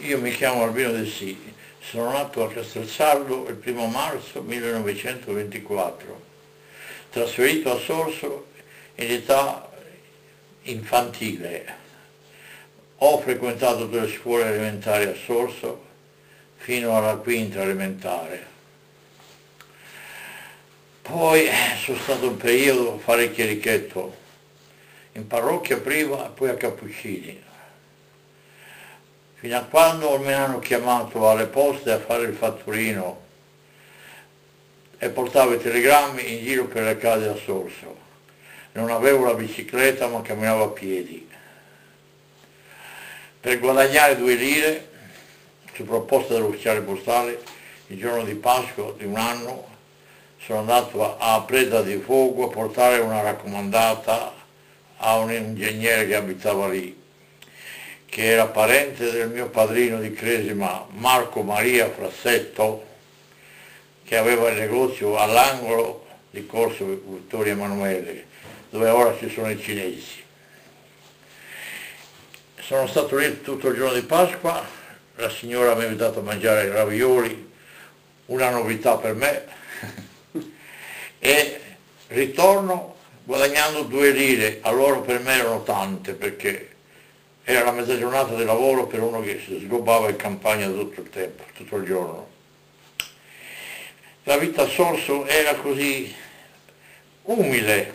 Io mi chiamo Albino De Sì, sono nato a Castelsardo il 1° marzo 1924, trasferito a Sorso in età infantile. Ho frequentato 2 scuole elementari a Sorso fino alla quinta elementare. Poi sono stato un periodo a fare il chierichetto, in parrocchia prima e poi a Cappuccini, fino a quando mi hanno chiamato alle poste a fare il fatturino e portavo i telegrammi in giro per le case a Sorso. Non avevo la bicicletta ma camminavo a piedi. Per guadagnare 2 lire, su proposta dell'ufficiale postale, il giorno di Pasqua di un anno, sono andato a Preda di Fogo a portare una raccomandata a un ingegnere che abitava lì, che era parente del mio padrino di Cresima, Marco Maria Frassetto, che aveva il negozio all'angolo di Corso Vittorio Emanuele, dove ora ci sono i cinesi. Sono stato lì tutto il giorno di Pasqua, la signora mi ha dato a mangiare i ravioli, una novità per me, e ritorno guadagnando 2 lire, allora per me erano tante perché era la mezza giornata di lavoro per uno che si sgobbava in campagna tutto il tempo, tutto il giorno. La vita a Sorso era così umile,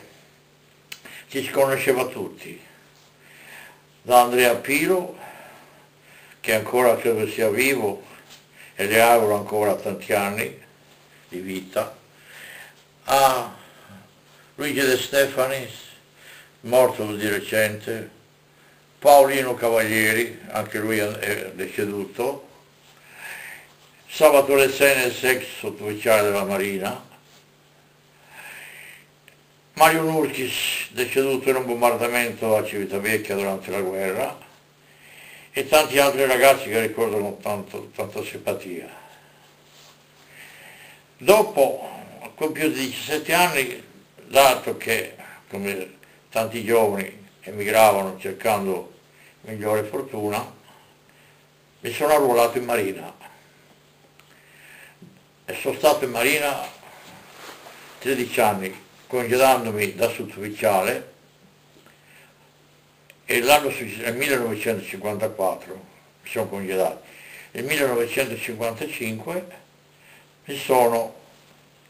ci si conosceva tutti, da Andrea Pilo, che ancora credo sia vivo e le auguro ancora tanti anni di vita, a Luigi De Stefanis, morto di recente, Paolino Cavalieri, anche lui è deceduto, Salvatore Senes, ex sottufficiale della Marina, Mario Nurkis, deceduto in un bombardamento a Civitavecchia durante la guerra, e tanti altri ragazzi che ricordano tanta simpatia. Dopo, ho compiuto 17 anni, dato che, come tanti giovani, emigravano cercando migliore fortuna, mi sono arruolato in Marina e sono stato in Marina 13 anni, congedandomi da sottufficiale, e nel 1954 mi sono congedato. Nel 1955 mi sono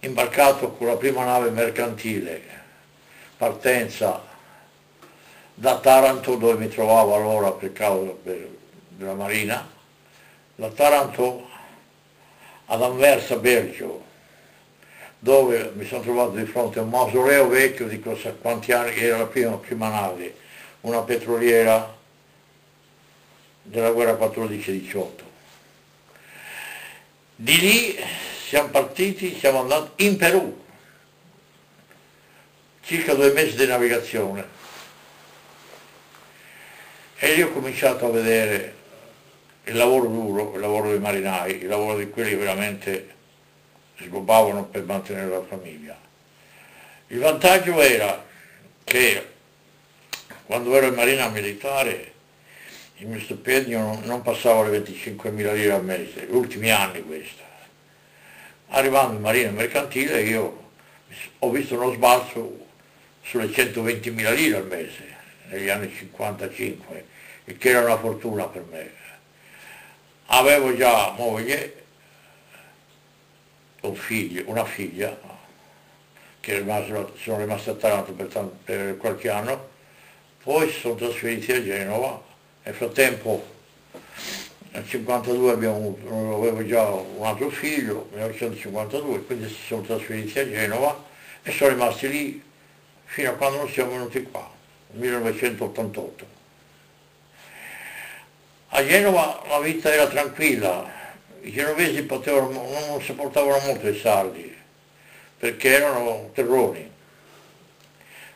imbarcato con la prima nave mercantile, partenza da Taranto, dove mi trovavo allora per causa della Marina, da Taranto ad Anversa Bergio, dove mi sono trovato di fronte a un mausoleo vecchio di chissà quanti anni, che era la prima nave, una petroliera della guerra 14-18. Di lì siamo partiti, siamo andati in Perù, circa 2 mesi di navigazione. E lì ho cominciato a vedere il lavoro duro, il lavoro dei marinai, il lavoro di quelli che veramente sgobbavano per mantenere la famiglia. Il vantaggio era che quando ero in marina militare il mio stipendio non passava le 25.000 lire al mese, gli ultimi anni questo. Arrivando in marina mercantile io ho visto uno sbalzo sulle 120.000 lire al mese, negli anni 55, il che era una fortuna per me. Avevo già moglie, una figlia, che sono rimasto a Taranto per qualche anno, poi si sono trasferiti a Genova. Nel frattempo nel 1952 avevo già un altro figlio, nel 1952, quindi si sono trasferiti a Genova e sono rimasti lì fino a quando non siamo venuti qua, nel 1988. A Genova la vita era tranquilla, i genovesi non sopportavano molto i sardi, perché erano terroni,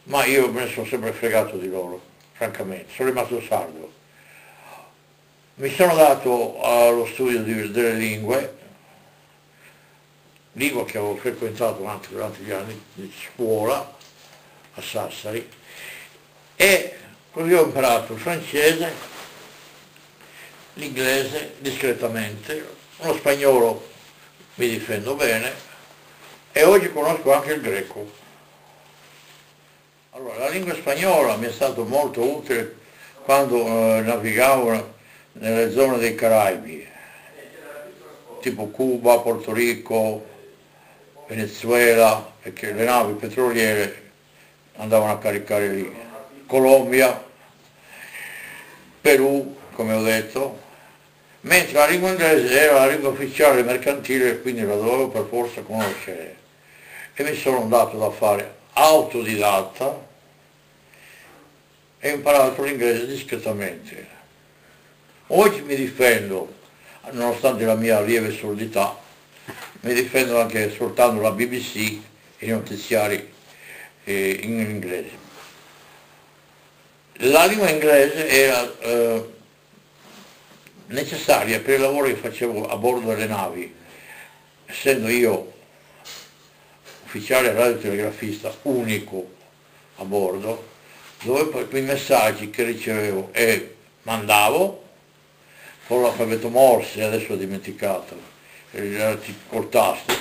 ma io me ne sono sempre fregato di loro, francamente, sono rimasto sardo. Mi sono dato allo studio delle lingue che avevo frequentato anche durante gli anni di scuola a Sassari, e così ho imparato il francese, l'inglese discretamente, lo spagnolo mi difendo bene e oggi conosco anche il greco. Allora, la lingua spagnola mi è stato molto utile quando navigavo nelle zone dei Caraibi, tipo Cuba, Porto Rico, Venezuela, perché le navi petroliere andavano a caricare lì, Colombia, Perù, come ho detto, mentre la lingua inglese era la lingua ufficiale mercantile, quindi la dovevo per forza conoscere. E mi sono dato da fare autodidatta e ho imparato l'inglese discretamente. Oggi mi difendo, nonostante la mia lieve sordità, mi difendo anche ascoltando la BBC e i notiziari in inglese. La lingua inglese era necessaria per il lavoro che facevo a bordo delle navi, essendo io ufficiale radiotelegrafista unico a bordo, dove poi quei messaggi che ricevevo e mandavo con l'alfabeto Morse, adesso ho dimenticato, col tasto,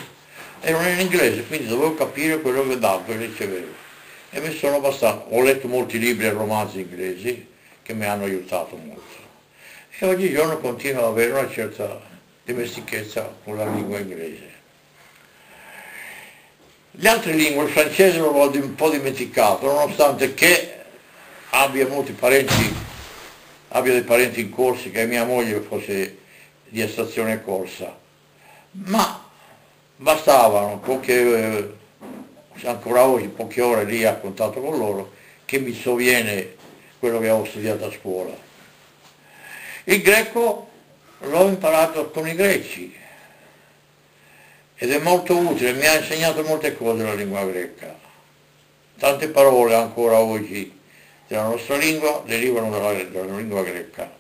erano in inglese, quindi dovevo capire quello che davo e ricevevo. E mi sono abbastanza, ho letto molti libri e romanzi inglesi che mi hanno aiutato molto. E oggigiorno continuo ad avere una certa dimestichezza con la lingua inglese. Le altre lingue, il francese l'ho un po' dimenticato, nonostante che abbia molti parenti, abbia dei parenti in Corsica e mia moglie fosse di estrazione corsa, ma bastavano poche, ancora oggi poche ore lì a contatto con loro, che mi sovviene quello che avevo studiato a scuola. Il greco l'ho imparato con i greci ed è molto utile, mi ha insegnato molte cose la lingua greca. Tante parole ancora oggi della nostra lingua derivano dalla lingua greca.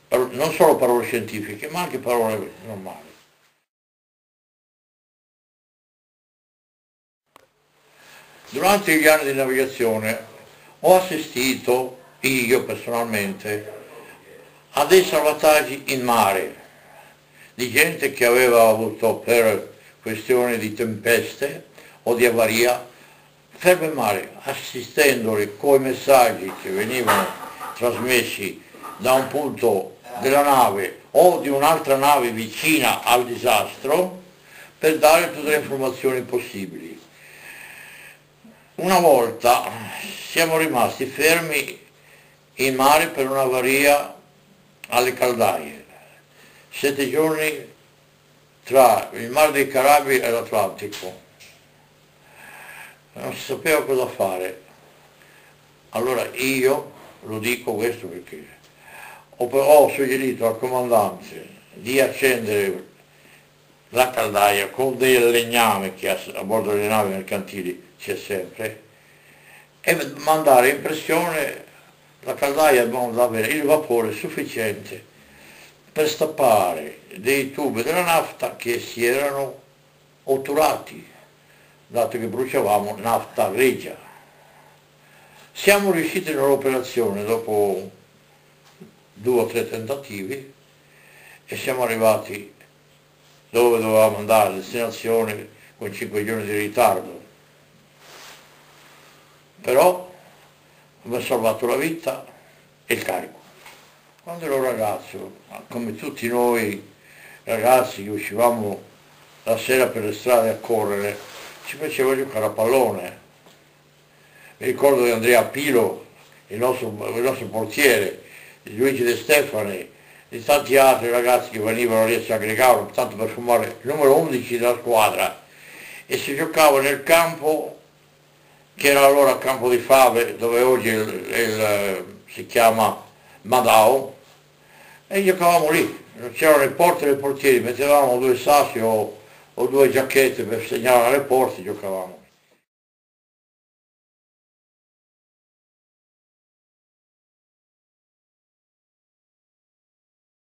Non solo parole scientifiche, ma anche parole normali. Durante gli anni di navigazione ho assistito, io personalmente, a dei salvataggi in mare di gente che aveva avuto per questione di tempeste o di avaria fermo in mare, assistendoli coi messaggi che venivano trasmessi da un punto della nave o di un'altra nave vicina al disastro per dare tutte le informazioni possibili. Una volta siamo rimasti fermi in mare per un'avaria alle caldaie, 7 giorni tra il Mar dei Caraibi e l'Atlantico. Non si sapeva cosa fare. Allora io, lo dico questo perché ho suggerito al comandante di accendere la caldaia con del legname che a bordo delle navi mercantili c'è sempre e mandare in pressione la caldaia in modo da avere il vapore sufficiente per stappare dei tubi della nafta che si erano otturati, dato che bruciavamo nafta grigia. Siamo riusciti nell'operazione dopo 2 o 3 tentativi e siamo arrivati dove dovevamo andare, a destinazione, con 5 giorni di ritardo. Però mi ha salvato la vita e il carico. Quando ero ragazzo, come tutti noi ragazzi che uscivamo la sera per le strade a correre, ci faceva giocare a pallone. Mi ricordo di Andrea Pilo, il nostro portiere, di Luigi De Stefani, di tanti altri ragazzi che venivano lì a San Gregorio, tanto per fumare il numero 11 della squadra, e si giocava nel campo, che era allora Campo di Fave, dove oggi si chiama Madao, e giocavamo lì, non c'erano le porte e le portieri, mettevamo 2 sassi o 2 giacchette per segnalare le porte e giocavamo.